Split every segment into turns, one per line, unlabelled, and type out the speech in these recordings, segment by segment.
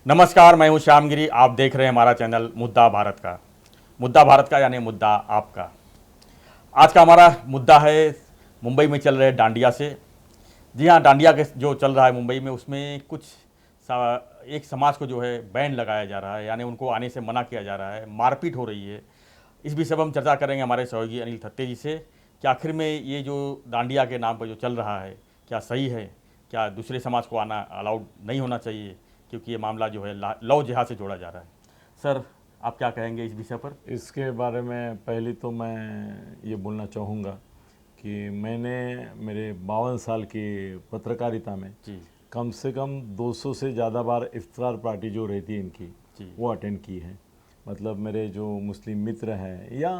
नमस्कार, मैं हूं श्यामगिरी। आप देख रहे हैं हमारा चैनल मुद्दा भारत का यानी मुद्दा आपका। आज का हमारा मुद्दा है मुंबई में चल रहे डांडिया से। जी हाँ, डांडिया के जो चल रहा है मुंबई में, उसमें एक समाज को जो है बैन लगाया जा रहा है, यानी उनको आने से मना किया जा रहा है, मारपीट हो रही है। इस विषय पर हम चर्चा करेंगे हमारे सहयोगी अनिल थत्ते जी से कि आखिर में ये जो डांडिया के नाम पर जो चल रहा है क्या सही है, क्या दूसरे समाज को आना अलाउड नहीं होना चाहिए, क्योंकि ये मामला जो है लव जिहाद से जोड़ा जा रहा है। सर, आप क्या कहेंगे इस विषय पर?
इसके बारे में पहले तो मैं ये बोलना चाहूँगा कि मैंने मेरे 52 साल की पत्रकारिता में
जी
कम से कम 200 से ज़्यादा बार इफ्तार पार्टी जो रहती है इनकी
जी
वो अटेंड की है। मतलब मेरे जो मुस्लिम मित्र हैं या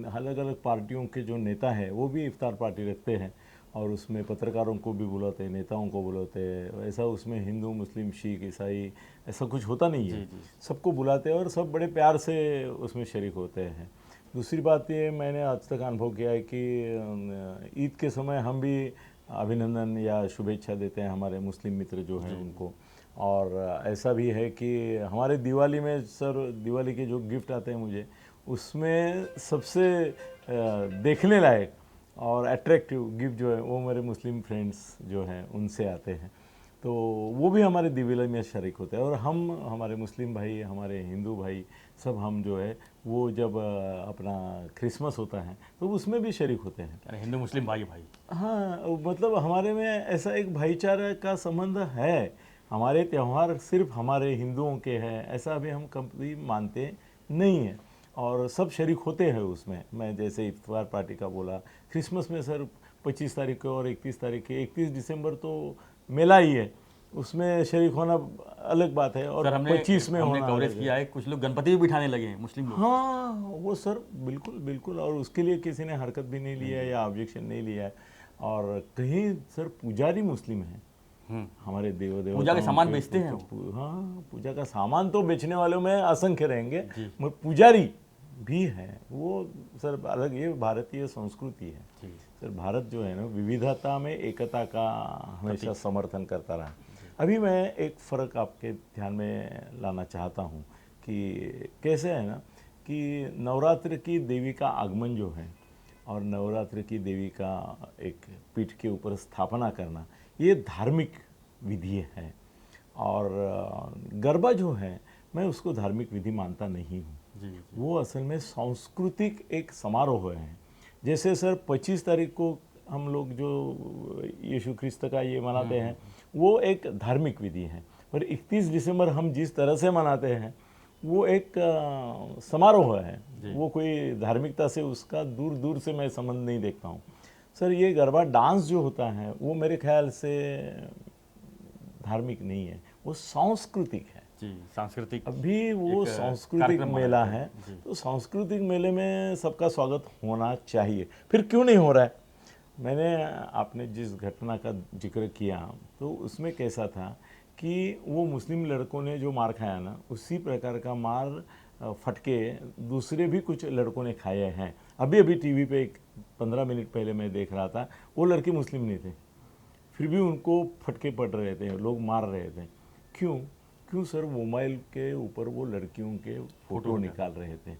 अलग अलग पार्टियों के जो नेता हैं वो भी इफ्तार पार्टी रखते हैं और उसमें पत्रकारों को भी बुलाते हैं, नेताओं को बुलाते हैं। ऐसा उसमें हिंदू मुस्लिम सिख ईसाई ऐसा कुछ होता नहीं है,
जी
सबको बुलाते हैं और सब बड़े प्यार से उसमें शरीक होते हैं। दूसरी बात ये मैंने आज तक अनुभव किया है कि ईद के समय हम भी अभिनंदन या शुभेच्छा देते हैं हमारे मुस्लिम मित्र जो हैं उनको। और ऐसा भी है कि हमारे दिवाली में सर, दिवाली के जो गिफ्ट आते हैं मुझे, उसमें सबसे देखने लायक और अट्रैक्टिव गिफ्ट जो है वो मेरे मुस्लिम फ्रेंड्स जो हैं उनसे आते हैं। तो वो भी हमारे दिवाली में शरीक होते हैं और हम, हमारे मुस्लिम भाई, हमारे हिंदू भाई, सब हम जो है वो जब अपना क्रिसमस होता है तो उसमें भी शरीक होते हैं।
यानी हिंदू मुस्लिम भाई भाई।
हाँ, मतलब हमारे में ऐसा एक भाईचारा का संबंध है। हमारे त्यौहार सिर्फ हमारे हिंदुओं के हैं ऐसा भी हम कभी मानते नहीं हैं और सब शरीक होते हैं उसमें। मैं जैसे इफ्तार पार्टी का बोला, क्रिसमस में सर 25 तारीख को और 31 तारीख के 31 दिसंबर तो मेला ही है, उसमें शरीक होना अलग बात है और
सर, हमने
25 में
हमने
होना
कवरेज
अलग है।
किया है, कुछ लोग गणपति भी बिठाने लगे हैं, मुस्लिम लोग।
हाँ वो सर बिल्कुल बिल्कुल, और उसके लिए किसी ने हरकत भी नहीं लिया है या ऑब्जेक्शन नहीं लिया है। और कहीं सर पुजारी मुस्लिम है, हमारे देव देवताओं
पूजा के सामान
के
बेचते हैं वो।
हाँ, पूजा का सामान तो बेचने वालों में असंख्य रहेंगे,
जी
मगर पुजारी भी है वो सर अलग। ये भारतीय संस्कृति है
जी
सर। भारत जो है ना विविधता में एकता का हमेशा समर्थन करता रहा। अभी मैं एक फ़र्क आपके ध्यान में लाना चाहता हूँ कि कैसे है ना कि नवरात्र की देवी का आगमन जो है और नवरात्र की देवी का एक पीठ के ऊपर स्थापना करना, ये धार्मिक विधि है। और गरबा जो है मैं उसको धार्मिक विधि मानता नहीं हूँ।
जी
वो असल में सांस्कृतिक एक समारोह है। जैसे सर 25 तारीख को हम लोग जो यीशु ख्रिस्त का ये मनाते हैं वो एक धार्मिक विधि है, पर 31 दिसंबर हम जिस तरह से मनाते हैं वो एक समारोह है। वो कोई धार्मिकता से उसका दूर दूर से मैं संबंध नहीं देखता हूँ सर। ये गरबा डांस जो होता है वो मेरे ख्याल से धार्मिक नहीं है, वो सांस्कृतिक है।
जी सांस्कृतिक
अभी वो
एक
सांस्कृतिक
कार्यक्रम माना
मेला
जाता
है,
जी
तो सांस्कृतिक मेले में सबका स्वागत होना चाहिए। फिर क्यों नहीं हो रहा है? मैंने, आपने जिस घटना का जिक्र किया तो उसमें कैसा था कि वो मुस्लिम लड़कों ने जो मार खाया ना, उसी प्रकार का मार फटके दूसरे भी कुछ लड़कों ने खाए हैं। अभी अभी टीवी पे एक 15 मिनट पहले मैं देख रहा था, वो लड़के मुस्लिम नहीं थे, फिर भी उनको फटके पड़ रहे थे, लोग मार रहे थे। क्यों? क्यों सर? मोबाइल के ऊपर वो लड़कियों के फोटो निकाल रहे थे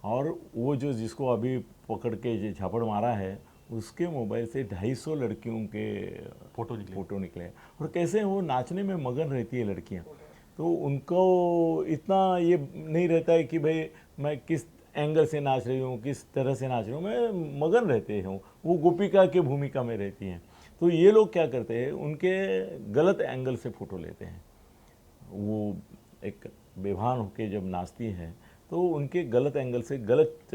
और वो जो जिसको अभी पकड़ के झापड़ मारा है उसके मोबाइल से 250 लड़कियों के फोटो निकले। और कैसे वो नाचने में मगन रहती है लड़कियां, तो उनको इतना ये नहीं रहता है कि भाई मैं किस एंगल से नाच रही हूँ, किस तरह से नाच रही हूँ, मैं मगन रहते हूँ, वो गोपिका के भूमिका में रहती हैं। तो ये लोग क्या करते हैं, उनके गलत एंगल से फ़ोटो लेते हैं। वो एक बेभान होके जब नाचती है तो उनके गलत एंगल से गलत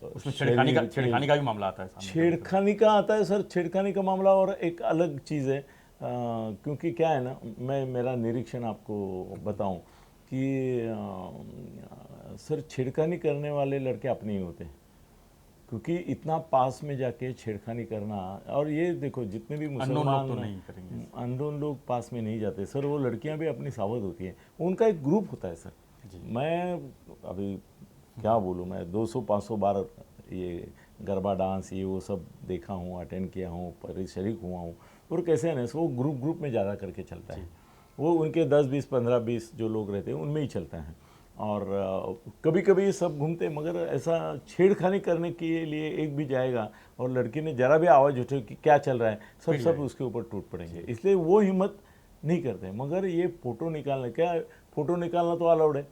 उसमें
शरीर
छेड़खानी का भी मामला आता है सामने।
छेड़खानी का आता है सर। छेड़खानी का मामला और एक अलग चीज़ है, क्योंकि क्या है ना, मैं मेरा निरीक्षण आपको बताऊं कि सर छेड़खानी करने वाले लड़के अपने ही होते हैं, क्योंकि इतना पास में जाके छेड़खानी करना। और ये देखो जितने भी मुसलमान
तो नहीं करेंगे।
अननोन लोग पास में नहीं जाते सर, वो लड़कियां भी अपनी सावध होती हैं, उनका एक ग्रुप होता है सर। मैं अभी क्या बोलूँ, मैं 200-500 बार ये गरबा डांस ये वो सब देखा हूँ, अटेंड किया हूँ, पर शरीक हुआ हूँ। और कैसे है ना, वो ग्रुप ग्रुप में ज़्यादा करके चलता है। वो उनके 10 20 15 20 जो लोग रहते हैं उनमें ही चलता है। और कभी कभी सब घूमते, मगर ऐसा छेड़खानी करने के लिए एक भी जाएगा और लड़की ने जरा भी आवाज़ उठे कि क्या चल रहा है, सब उसके ऊपर टूट पड़ेंगे, इसलिए वो हिम्मत नहीं करते। मगर ये फ़ोटो निकालने, क्या फ़ोटो निकालना तो अलाउड है,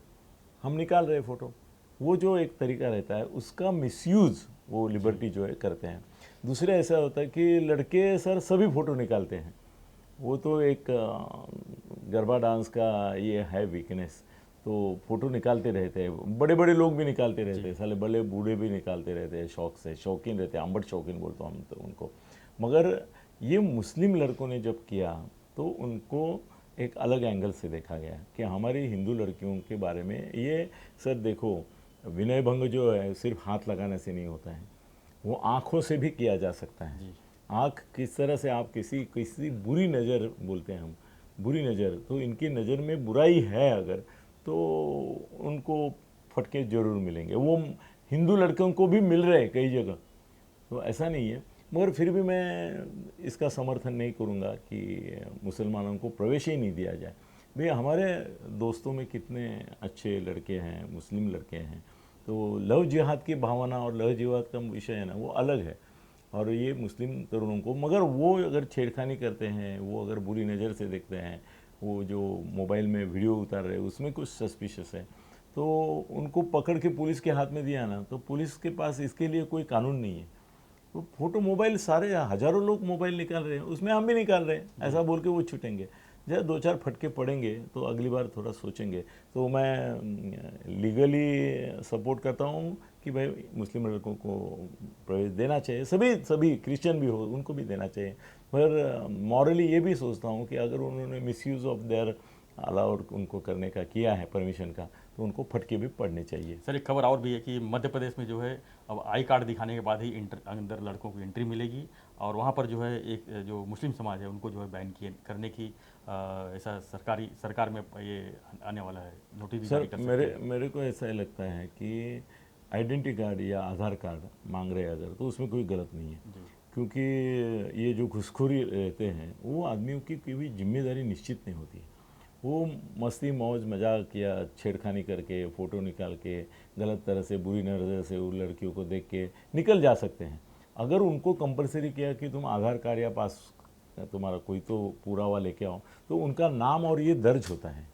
हम निकाल रहे फ़ोटो, वो जो एक तरीका रहता है उसका मिसयूज़ वो लिबर्टी जो है करते हैं। दूसरे ऐसा होता है कि लड़के सर सभी फ़ोटो निकालते हैं, वो तो एक गरबा डांस का ये है वीकनेस, तो फ़ोटो निकालते रहते हैं, बड़े बड़े लोग भी निकालते रहते हैं, साले बड़े बूढ़े भी निकालते रहते हैं, शौक से, शौकीन रहते हैं, अम्बट शौकीन बोलते हम तो उनको। मगर ये मुस्लिम लड़कों ने जब किया तो उनको एक अलग एंगल से देखा गया कि हमारी हिंदू लड़कियों के बारे में ये, सर देखो विनय भंग जो है सिर्फ हाथ लगाने से नहीं होता है, वो आँखों से भी किया जा सकता है। आँख किस तरह से, आप किसी बुरी नज़र बोलते हैं हम, बुरी नज़र, तो इनकी नज़र में बुराई है अगर, तो उनको फटके ज़रूर मिलेंगे। वो हिंदू लड़कों को भी मिल रहे हैं कई जगह, तो ऐसा नहीं है। मगर फिर भी मैं इसका समर्थन नहीं करूँगा कि मुसलमानों को प्रवेश ही नहीं दिया जाए। भाई हमारे दोस्तों में कितने अच्छे लड़के हैं, मुस्लिम लड़के हैं, तो लव जिहाद की भावना और लव जिहाद का विषय है ना, वो अलग है। और ये मुस्लिम तरुणों को, मगर वो अगर छेड़खानी करते हैं, वो अगर बुरी नज़र से देखते हैं, वो जो मोबाइल में वीडियो उतार रहे हैं उसमें कुछ सस्पिशियस है, तो उनको पकड़ के पुलिस के हाथ में दिया ना, तो पुलिस के पास इसके लिए कोई कानून नहीं है। तो फोटो मोबाइल, सारे हज़ारों लोग मोबाइल निकाल रहे हैं, उसमें हम भी निकाल रहे हैं, ऐसा बोल के वो छूटेंगे। जब 2-4 फटके पड़ेंगे तो अगली बार थोड़ा सोचेंगे। तो मैं लीगली सपोर्ट करता हूँ कि भाई मुस्लिम लड़कों को प्रवेश देना चाहिए, सभी क्रिश्चियन भी हो उनको भी देना चाहिए। पर मॉरली ये भी सोचता हूँ कि अगर उन्होंने मिसयूज़ ऑफ देयर अलाउड उनको करने का किया है परमिशन का, तो उनको फटके भी पड़ने चाहिए।
सर एक खबर और भी है कि मध्य प्रदेश में जो है अब आई कार्ड दिखाने के बाद ही अंदर लड़कों को एंट्री मिलेगी, और वहाँ पर जो है एक जो मुस्लिम समाज है उनको जो है बैन किए करने की ऐसा सरकार में ये आने वाला है, नोटिस भी जारी
सर
कर सकते हैं।
मेरे को ऐसा लगता है कि आइडेंटिटी कार्ड या आधार कार्ड मांग रहे हैं अगर, तो उसमें कोई गलत नहीं है, क्योंकि ये जो घुसखोरी रहते हैं वो आदमियों की कोई भी जिम्मेदारी निश्चित नहीं होती है। वो मस्ती मौज मजाक या छेड़खानी करके फ़ोटो निकाल के गलत तरह से, बुरी नज़र से उन लड़कियों को देख के निकल जा सकते हैं। अगर उनको कंपलसरी किया कि तुम आधार कार्ड या पास तुम्हारा कोई तो पुरावा लेके आओ, तो उनका नाम और ये दर्ज होता है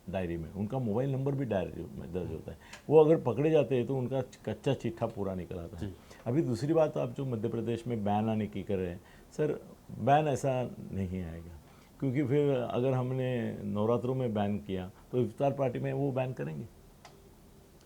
डायरी में, उनका मोबाइल नंबर भी डायरी में दर्ज होता है। वो अगर पकड़े जाते हैं तो उनका कच्चा चिट्ठा पूरा निकल आता है। अभी दूसरी बात, आप जो मध्य प्रदेश में बैन आने की कर रहे हैं, सर बैन ऐसा नहीं आएगा, क्योंकि फिर अगर हमने नवरात्रों में बैन किया तो इफ्तार पार्टी में वो बैन करेंगे,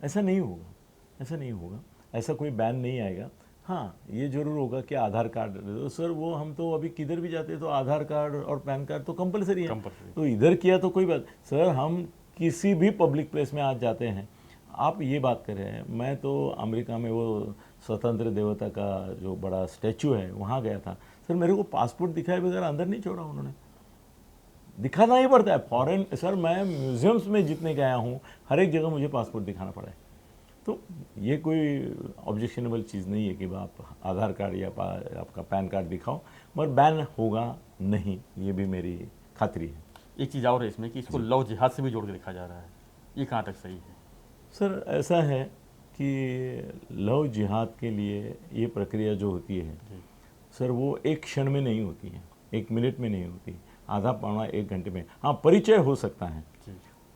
ऐसा नहीं होगा, ऐसा नहीं होगा, ऐसा कोई बैन नहीं आएगा। हाँ ये जरूर होगा कि आधार कार्ड दे दो सर, वो हम तो अभी किधर भी जाते हैं तो आधार कार्ड और पैन कार्ड तो कंपलसरी है, तो इधर किया तो कोई बात सर, हम किसी भी पब्लिक प्लेस में आज जाते हैं, आप ये बात कर रहे हैं, मैं तो अमेरिका में वो स्वतंत्र देवता का जो बड़ा स्टैचू है वहाँ गया था सर, मेरे को पासपोर्ट दिखाए बगैर अंदर नहीं छोड़ा उन्होंने, दिखाना ही पड़ता है। फॉरेन सर मैं म्यूजियम्स में जितने गया हूँ हर एक जगह मुझे पासपोर्ट दिखाना पड़ा है, तो ये कोई ऑब्जेक्शनेबल चीज़ नहीं है कि आप आधार कार्ड या आपका पैन कार्ड दिखाओ, मगर बैन होगा नहीं, ये भी मेरी खातरी है।
एक चीज़ और है इसमें कि इसको लव जिहाद से भी जोड़ के देखा जा रहा है, ये कहाँ तक सही है?
सर ऐसा है कि लव जिहाद के लिए ये प्रक्रिया जो होती है सर, वो एक क्षण में नहीं होती है, 1 मिनट में नहीं होती, आधा पौना 1 घंटे में, हाँ परिचय हो सकता है।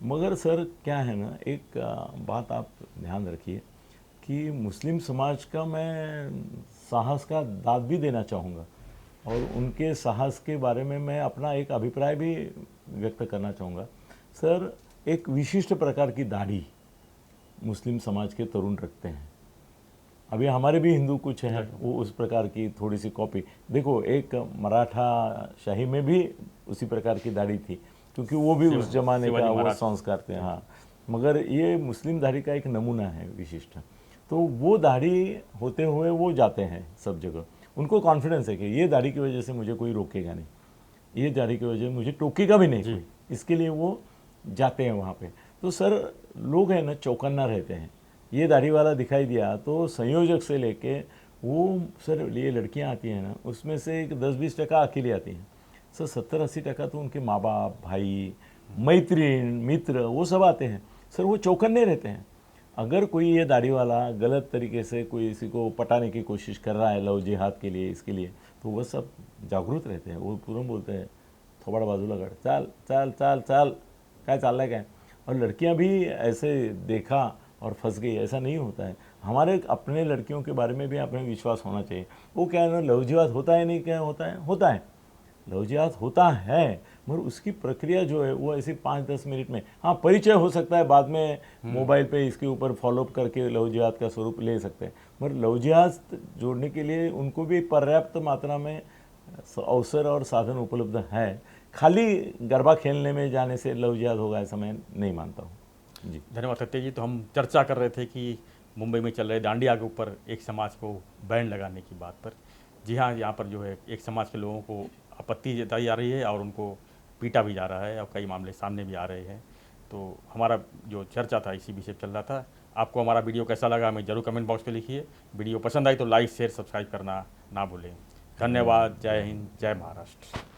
मगर सर क्या है ना, एक बात आप ध्यान रखिए कि मुस्लिम समाज का मैं साहस का दाद भी देना चाहूँगा, और उनके साहस के बारे में मैं अपना एक अभिप्राय भी व्यक्त करना चाहूँगा। सर एक विशिष्ट प्रकार की दाढ़ी मुस्लिम समाज के तरुण रखते हैं, अभी हमारे भी हिंदू कुछ हैं वो उस प्रकार की थोड़ी सी कॉपी, देखो एक मराठा शाही में भी उसी प्रकार की दाढ़ी थी, क्योंकि वो भी उस जमाने का वो संस्कार थे। हाँ मगर ये मुस्लिम दाढ़ी का एक नमूना है विशिष्ट, तो वो दाढ़ी होते हुए वो जाते हैं सब जगह, उनको कॉन्फिडेंस है कि ये दाढ़ी की वजह से मुझे कोई रोकेगा नहीं, ये दाढ़ी की वजह से मुझे टोकेगा भी नहीं कोई, इसके लिए वो जाते हैं वहाँ पे। तो सर लोग हैं ना चौकन्ना रहते हैं, ये दाढ़ी वाला दिखाई दिया तो संयोजक से लेके वो सर ये लड़कियां आती हैं ना, उसमें से एक 10-20% अकेली आती हैं, सर 70-80% तो उनके माँ बाप, भाई, मैत्रीण, मित्र वो सब आते हैं। सर वो चौकन्ने रहते हैं। अगर कोई ये दाढ़ी वाला गलत तरीके से कोई इसी को पटाने की कोशिश कर रहा है लव जिहाद के लिए, इसके लिए, तो वो सब जागरूक रहते हैं। वो तुरंत बोलते हैं थोड़ा बाजूला कर, चाल चाल चाल चाल, क्या चाल रहा है। और लड़कियां भी ऐसे देखा और फंस गई, ऐसा नहीं होता है। हमारे अपने लड़कियों के बारे में भी अपने विश्वास होना चाहिए। वो क्या है ना, लव जिहाद होता है नहीं, क्या होता है, होता है, लव जिहाद होता है, मगर उसकी प्रक्रिया जो है वो ऐसी 5-10 मिनट में, हाँ परिचय हो सकता है, बाद में मोबाइल पे इसके ऊपर फॉलोअप करके लव जिहाद का स्वरूप ले सकते हैं, मगर लव जिहाद जोड़ने के लिए उनको भी पर्याप्त मात्रा में अवसर और साधन उपलब्ध है। खाली गरबा खेलने में जाने से लव जिहाद होगा ऐसा मैं नहीं मानता हूँ जी।
धन्यवाद सत्य जी। तो हम चर्चा कर रहे थे कि मुंबई में चल रहे दांडिया के ऊपर एक समाज को बैन लगाने की बात पर। जी हाँ, यहाँ पर जो है एक समाज के लोगों को आपत्ति जताई जा रही है और उनको पीटा भी जा रहा है और कई मामले सामने भी आ रहे हैं। तो हमारा जो चर्चा था इसी विषय पर चल रहा था। आपको हमारा वीडियो कैसा लगा हमें जरूर कमेंट बॉक्स पे लिखिए। वीडियो पसंद आई तो लाइक शेयर सब्सक्राइब करना ना भूलें। धन्यवाद। जय हिंद, जय महाराष्ट्र।